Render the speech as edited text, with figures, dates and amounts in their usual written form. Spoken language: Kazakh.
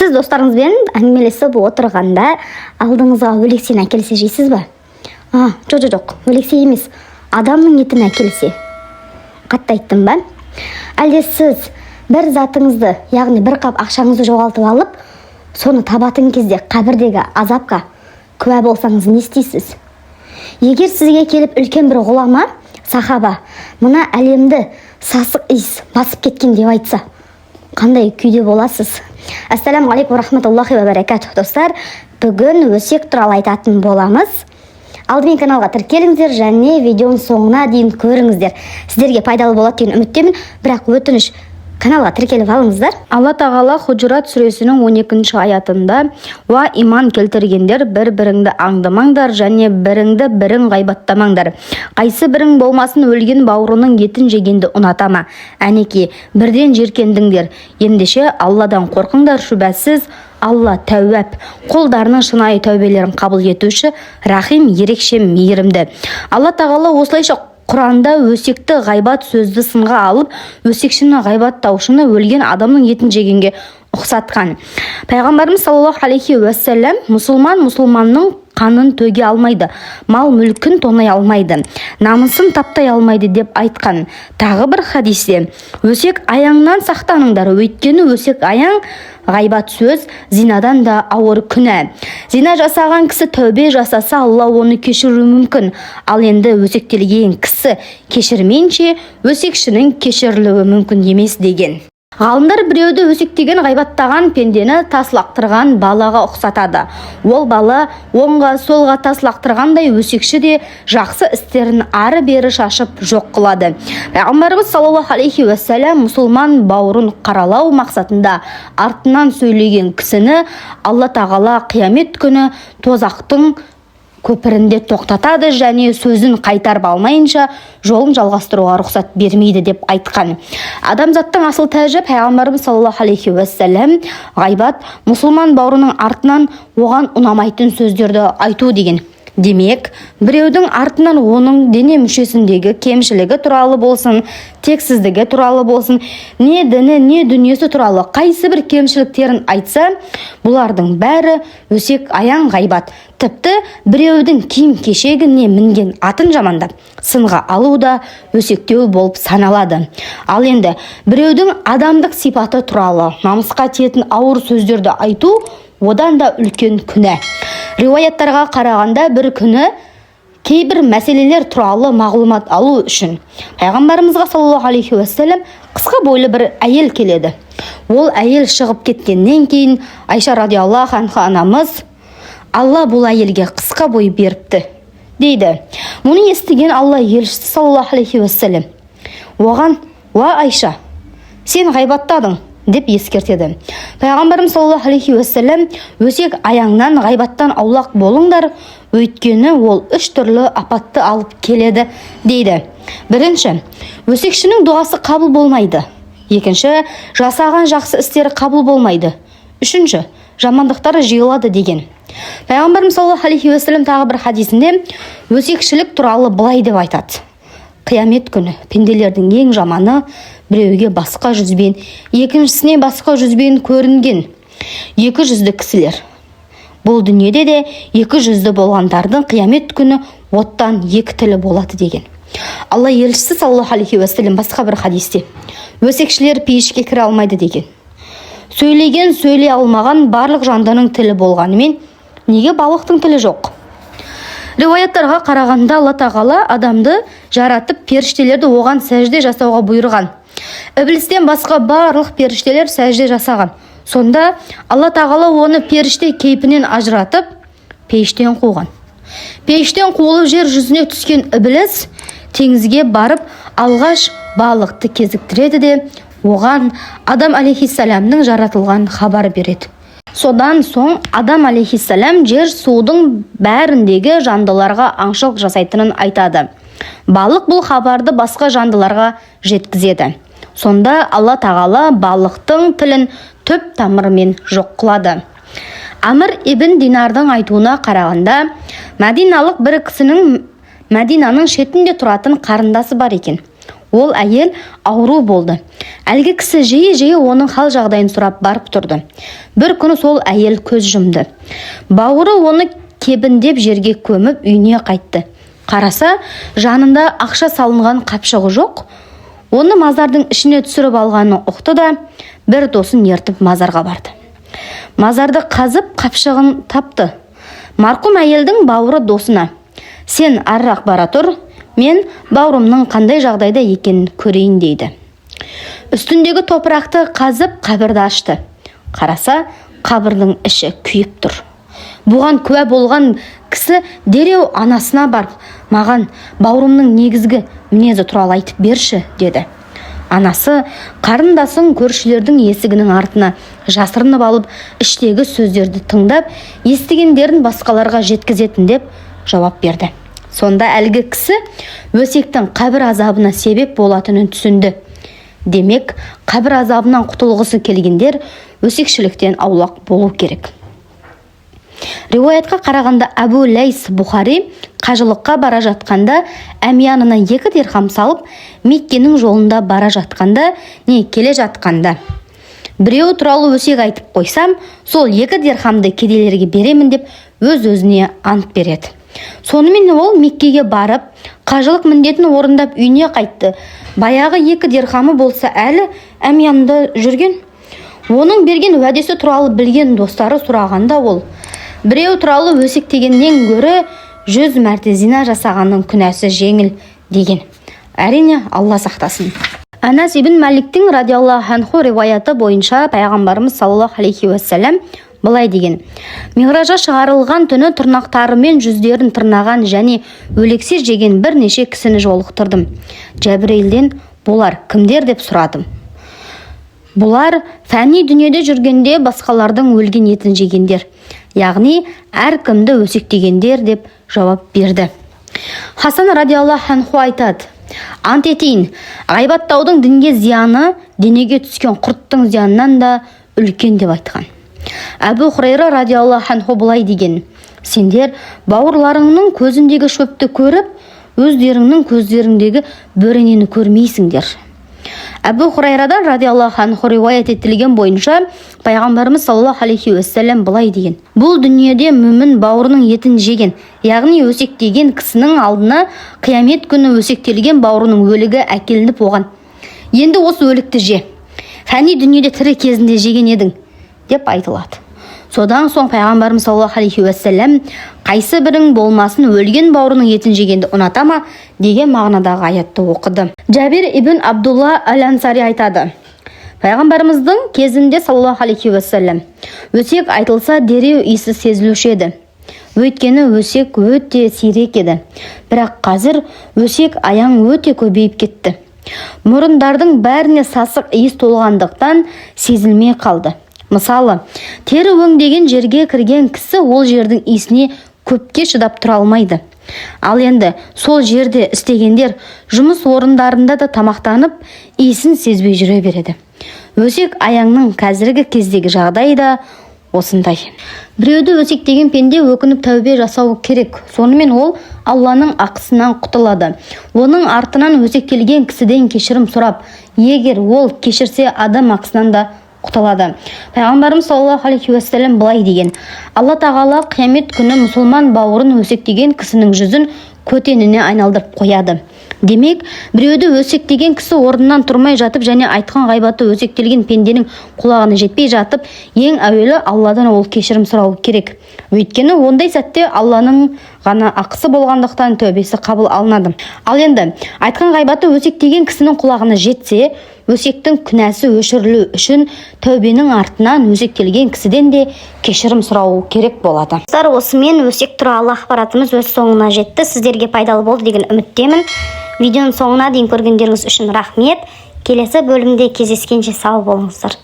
Сіз достарыңызбен әңгімелесіп отырғанда алдыңызға өлексені әкелсе жейсіз ба? Жоқ, өлексен емес, адамның етін әкелсе. Қатты айттым ба? Әлде сіз бір затыңызды, яғни бір қап ақшаңызды жоғалтып алып, соны табатын кезде қабірдегі азапқа куә болсаңыз не істейсіз? Егер сізге келіп үлкен бір ғұлама, сахаба, мына әлемді сасық иіс басып кеткен деп айтса, қандай күйде боласыз? Ассаламу алейкум рахматуллахи ва баракатух, достар. Бүгін өсек туралы айтатын боламыз. Алдымен каналға тіркеліңіздер және видеоның соңына дейін көріңіздер. Сіздерге пайдалы болады деген үміттемін, бірақ өтініш, каналға тіркеліп алыңыздар. Алла тағала Худжурат сүресінің 12-ші аятында: "Уа иман келтіргендер, бір-біріңді аңдымаңдар және бірің ғайбаттамаңдар. Қайсы бірің болмасын өлген бауырының етін жегенді ұнатама. Әнеки, бірден жеркендіңдер. Ендеше Алладан қорқыңдар, шүбәсіз Алла тәуәп, қолдарының шынайы тәубелерін қабыл етуші, рахим, ерекше мейірімді." Алла тағала осылайша Құранда өсекті ғайбат сөзді сынға алып, өсекшіні ғайбаттаушыны өлген адамның етін жегенге ұқсатқан. Пайғамбарымыз саллаллаху алейхи уассалам мұсылманның қанын төге алмайды, мал мүлкін тонай алмайды, намысын таптай алмайды деп айтқан. Тағы бір хадисте: "Өсек аяңнан сақтаныңдар, өйткені өсек аяң ғайбат сөз зинадан да ауыр күнә. Зина жасаған кісі тәубе жасаса, Алла оны кешіруі мүмкін. Ал енді өсектелген кісі кешірмейінше, өсекшінің кешірілуі мүмкін емес" деген. Ғалымдар біреуді өсектеген, ғайбаттаған пендені тас лақтырған балаға ұқсатады. Ол бала оңға солға тас лақтырғандай, өсекші де жақсы істерін ары бері шашып жоқ қылады. Пайғамбарымыз саллаллаху алейхи уассалам мұсылман бауырын қаралау мақсатында артынан сөйлеген кісіні Алла тағала қиямет күні тозақтың көпірінде тоқтатады және сөзін қайтарып алмайынша жолын жалғастыруға рұқсат бермейді деп айтқан. Адамзаттың асыл тәжі Пайғамбарымыз саллаллаху алейхи уассалам ғайбат мұсылман бауырының артынан оған ұнамайтын сөздерді айту деген. Демек, біреудің артынан оның дене мүшесіндегі кемшілігі туралы болсын, тексіздігі туралы болсын, не діні, не дүниесі туралы қайсы бір кемшіліктерін айтса, бұлардың бәрі өсек аяң ғайбат. Тіпті біреудің киім кешегіне мінген атын жамандап, сынға алу да өсектеу болып саналады. Ал енді біреудің адамдық сипаты туралы намысқа тиетін ауыр сөздерді айту одан да үлкен күнә. Риуаяттарға қарағанда бір күні кейбір мәселелер туралы мағлұмат алу үшін Пайғамбарымызға саллаллаху алейхи уассалам қысқа бойлы бір әйел келеді. Ол әйел шығып кеткеннен кейін Айша радиаллаху анха анамыз: "Алла бұл әйелге қысқа бой беріпті" дейді. Мұны естіген Алла елшісі саллаллаху алейхи уассалам оған: "Уа Айша, сен ғайбаттадың" деп ескертеді. Пайғамбарым саллаллаху алейхи уассалам: "Өсек аяңнан, ғайбаттан аулақ болыңдар, өйткені ол 3 түрлі апатты алып келеді" дейді. Бірінші, өсекшінің дұғасы қабыл болмайды. Екінші, жасаған жақсы істері қабыл болмайды. Үшінші, жамандықтары жиылады деген. Пайғамбарым саллаллаху алейхи уассалам тағы бір хадисінде өсекшілік туралы былай деп айтады: "Қиямет күні пенделердің ең жаманы біреуге басқа жүзбен, екіншісіне басқа жүзбен көрінген 2 жүзді кісілер. Бұл дүниеде де 2 жүзді болғандардың қиямет күні оттан 2 тілі болады" деген. Алла елшісі саллаллаху алейхи уассалам басқа бір хадисте: "Өсекшілер пейішке кіре алмайды" деген. Сөйлеген сөйлей алмаған барлық жанданың тілі болғанымен, неге балықтың тілі жоқ? Риуаяттарға қарағанда Алла тағала адамды жаратып, періштелерді оған сәжде жасауға бұйырған. Іблістен басқа барлық періштелер сәжде жасаған. Сонда Алла тағала оны періште кейпінен ажыратып, пейіштен қуған. Пейіштен қуылып жер жүзіне түскен Ібліс теңізге барып, алғаш балықты кезіктіреді де оған Адам алейхиссаламның жаратылған хабар береді. Содан соң Адам алейхиссалам жер судың бәріндегі жандыларға аңшылық жасайтынын айтады. Балық бұл хабарды басқа жандыларға жеткізеді. Сонда Алла тағала балықтың тілін түп тамырымен жоқ қылады. Амр ибн Динардың айтуына қарағанда, мәдиналық бір кісінің Мәдинаның шетінде тұратын қарындасы бар екен. Ол әйел ауру болды. Әлгі кісі жиі оның хал жағдайын сұрап барып тұрды. Бір күні сол әйел көз жұмды. Бауыры оны кебіндеп жерге көміп үйіне қайтты. Қараса, жанында ақша салынған қапшығы жоқ. Оны мазардың ішіне түсіріп алғанын ұқты да, бір досын ертіп мазарға барды. Мазарды қазып қапшығын тапты. Марқұм әйелдің бауыры досына: «Сен арырақ бара тұр, мен бауырымның қандай жағдайда екенін көрейін» дейді. Үстіндегі топырақты қазып қабірді ашты. Қараса, қабірдің іші күйіп тұр. Бұған куә болған кісі дереу анасына барып: «Маған бауырымның негізгі мінезі туралы айтып берші» деді. Анасы қарындасың көршілердің есігінің артына жасырынып алып, іштегі сөздерді тыңдап, естігендерін басқаларға жеткізетін деп жауап берді. Сонда әлгі кісі өсектің қабір азабына себеп болатынын түсінді. Демек, қабір азабынан құтылғысы келгендер өсекшіліктен аулақ болу керек. Риуаятқа қарағанда Әбу Ләйс Бұхари қажылыққа бара жатқанда әмиянына 2 дирхам салып, Меккенің жолында бара жатқанда не келе жатқанда: «Біреу туралы өсек айтып қойсам, сол 2 дирхамды кедейлерге беремін» деп өз-өзіне ант береді. Сонымен ол Меккеге барып, қажылық міндетін орындап үйіне қайтты. Баяғы 2 дирхамы болса әлі әмиянында жүрген. Оның берген уәдесі туралы білген достары сұрағанда ол: «Біреу туралы өсектегеннен гөрі 100 мәрте зина жасағанның күнәсі жеңіл» деген. Әрине, Алла сақтасын. Анас ибн Маликтің радиаллаху анху риуаяты бойынша пайғамбарымыз саллаллаху алейхи уассалам былай деген: «Миғражға шығарылған түні тырнақтарымен жүздерін тырнаған және өлексе жеген бірнеше кісіні жолықтырдым. Жәбірейілден: «Бұлар кімдер?» деп сұрадым. Бұлар фәни дүниеде жүргенде басқалардың өлген етін жегендер, яғни әркімді өсектегендер» деп жауап берді. Хасан радиаллаху анху айтады: «Ант етейін, ғайбаттаудың дінге зияны денеге түскен құрттың зиянынан да үлкен» деп айтқан. Әбу Хурайра радиаллаху анху былай деген: «Сендер бауырларыңның көзіндегі шөпті көріп, өздеріңнің көздеріңдегі бөренені көрмейсіңдер». Әбу Хурайрадан радиаллаху анху риуаят етілген бойынша пайғамбарымыз саллаллаху алейхи уассалам былай деген: «Бұл дүниеде мүмін бауырының етін жеген, яғни өсектеген кісінің алдына қиямет күні өсектелген бауырының өлігі әкелініп оған: «Енді осы өлікті же, фәни дүниеде тірі кезінде жеген едің» деп айтылады. Содан соң пайғамбарымыз саллаллаху алейхи уассалам: «Қайсы бірің болмасын өлген бауырының етін жегенді ұната ма?» деген мағынадағы аятты оқыды. Джабир ибн Абдулла Ал-Ансари айтады: пайғамбарымыздың кезінде саллаллаху алейхи уассалам өсек айтылса дереу иісі сезілуші еді. Өйткені өсек өте сирек еді. Бірақ қазір өсек аяң өте көбейіп кетті. Мұрындардың бәріне сасық иіс толғандықтан сезілмей қалды. Мысалы, тері өңдеген жерге кірген кісі ол жердің иісіне көпке шыдап тұра алмайды. Ал енді сол жерде істегендер жұмыс орындарында да тамақтанып, иісін сезбей жүре береді. Өсек аяңның қазіргі кездегі жағдайы да осындай. Біреуді өсектеген пенде өкініп тәубе жасау керек. Сонымен ол Алланың ақысынан құтылады. Оның артынан өсектелген кісіден кешірім сұрап, егер ол кешірсе адам ақысынан да құтылады. Пайғамбарымыз саллаллаху алейхи уассалам былай деген: «Алла тағала қиямет күні мұсылман бауырын өсектеген кісінің жүзін көтеніне айналдырып қояды». Демек, біреуді өсектеген кісі орнынан тұрмай жатып және айтқан ғайбаты өсектелген пенденің құлағына жетпей жатып, ең әуелі Алладан ол кешірім сұрау керек. Өйткені ондай сәтте Алланың ғана ақысы болғандықтан тәубесі қабыл алынады. Ал енді айтқан ғайбаты өсектеген кісінің құлағына жетсе, өсектің күнәсі өшірілу үшін тәубенің артынан өсектелген кісіден де кешірім сұрау керек болады. Осымен өсек туралы ақпаратымыз өз соңына жетті. Сіздерге пайдалы болды деген үміттемін. Видеоның соңына дейін көргендеріңіз үшін рахмет. Келесі бөлімде кездескенше сау болыңыздар.